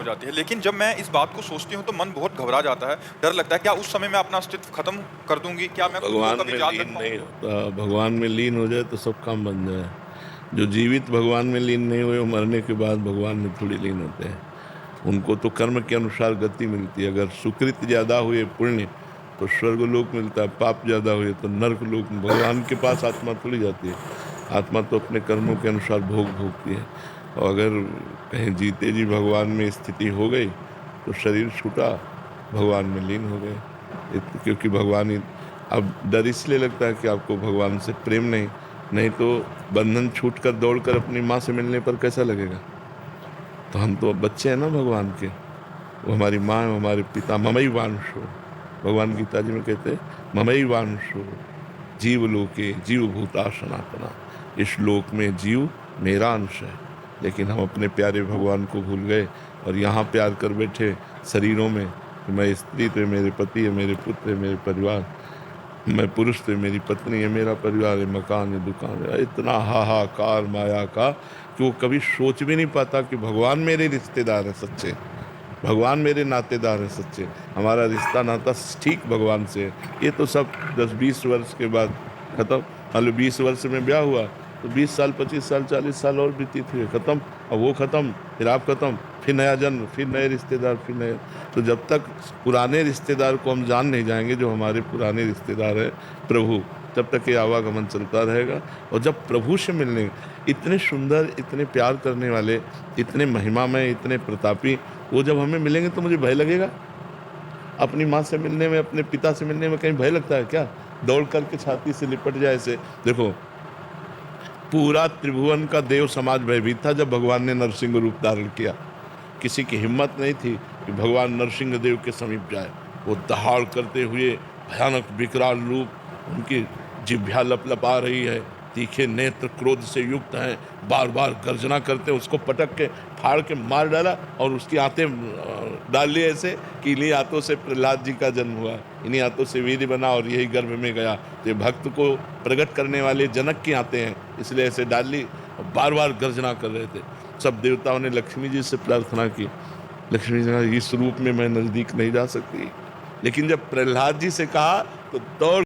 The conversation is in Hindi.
हो जाती है। लेकिन जब मैं इस बात को सोचती हूँ तो मन बहुत घबरा जाता है, डर लगता है क्या उस समय मैं अपना अस्तित्व खत्म कर दूँगी? क्या मैं खुद को भगवान कभी में याद रख लीन नहीं पाऊँगी? होता। भगवान में लीन हो जाए तो सब काम बन जाए। जो जीवित भगवान में लीन नहीं हुए, वो मरने के बाद भगवान में थोड़ी लीन होते हैं। उनको तो कर्म के अनुसार गति मिलती है। अगर सुकृत ज्यादा हुए पुण्य तो स्वर्गलोक मिलता है, पाप ज्यादा हुए तो नर्क लोक। भगवान के पास आत्मा थोड़ी जाती है। आत्मा तो अपने कर्मों के अनुसार भोग भोगती है। और अगर कहीं जीते जी भगवान में स्थिति हो गई तो शरीर छूटा, भगवान में लीन हो गए। क्योंकि भगवान ही। अब डर इसलिए लगता है कि आपको भगवान से प्रेम नहीं, नहीं तो बंधन छूट कर दौड़कर अपनी माँ से मिलने पर कैसा लगेगा। तो हम तो बच्चे हैं ना भगवान के। वो हमारी माँ है, वो हमारे पिता। ममई वांशो, भगवान गीता जी में कहते हैं ममई वांशो जीव लोके जीव भूता सनातना। इस लोक में जीव मेरा अंश है। लेकिन हम अपने प्यारे भगवान को भूल गए और यहाँ प्यार कर बैठे शरीरों में कि मैं स्त्री तो मेरे पति है, मेरे पुत्र है, मेरे परिवार, मैं पुरुष तो मेरी पत्नी है, मेरा परिवार है, मकान है, दुकान है। इतना हाहाकार माया का कि वो कभी सोच भी नहीं पाता कि भगवान मेरे रिश्तेदार है सच्चे, भगवान मेरे नातेदार है सच्चे। हमारा रिश्ता नाता ठीक भगवान से है। ये तो सब 10-20 वर्ष के बाद खत्म। मान लो 20 वर्ष में ब्याह हुआ तो 20 साल, 25 साल, 40 साल और व्यतीत हुए, खत्म। अब वो खत्म, फिर आप खत्म, फिर नया जन्म, फिर नए रिश्तेदार, फिर नए। तो जब तक पुराने रिश्तेदार को हम जान नहीं जाएंगे, जो हमारे पुराने रिश्तेदार है प्रभु, तब तक ये आवागमन चलता रहेगा। और जब प्रभु से मिलने, इतने सुंदर, इतने प्यार करने वाले, इतने महिमामय, इतने प्रतापी, वो जब हमें मिलेंगे तो मुझे भय लगेगा। अपनी माँ से मिलने में, अपने पिता से मिलने में कहीं भय लगता है क्या? दौड़ करके छाती से लिपट जाए ऐसे। देखो, पूरा त्रिभुवन का देव समाज भयभीत था जब भगवान ने नरसिंह रूप धारण किया। किसी की हिम्मत नहीं थी कि भगवान नरसिंह देव के समीप जाए। वो दहाड़ करते हुए भयानक विकराल रूप, उनकी जिह्वा लपलपा रही है, तीखे नेत्र क्रोध से युक्त हैं, बार बार गर्जना करते हैं। उसको पटक के फाड़ के मार डाला और उसकी आंतें डाल ली ऐसे कि इन्हीं आंतों से प्रहलाद जी का जन्म हुआ, इन्हीं आंतों से वीर्य बना और यही गर्भ में गया। तो ये भक्त को प्रकट करने वाले जनक की आंतें हैं, इसलिए ऐसे डाल ली। और बार बार गर्जना कर रहे थे। सब देवताओं ने लक्ष्मी जी से प्रार्थना की। लक्ष्मी जी ने इस रूप में मैं नजदीक नहीं जा सकती। लेकिन जब प्रहलाद जी से कहा तो दौड़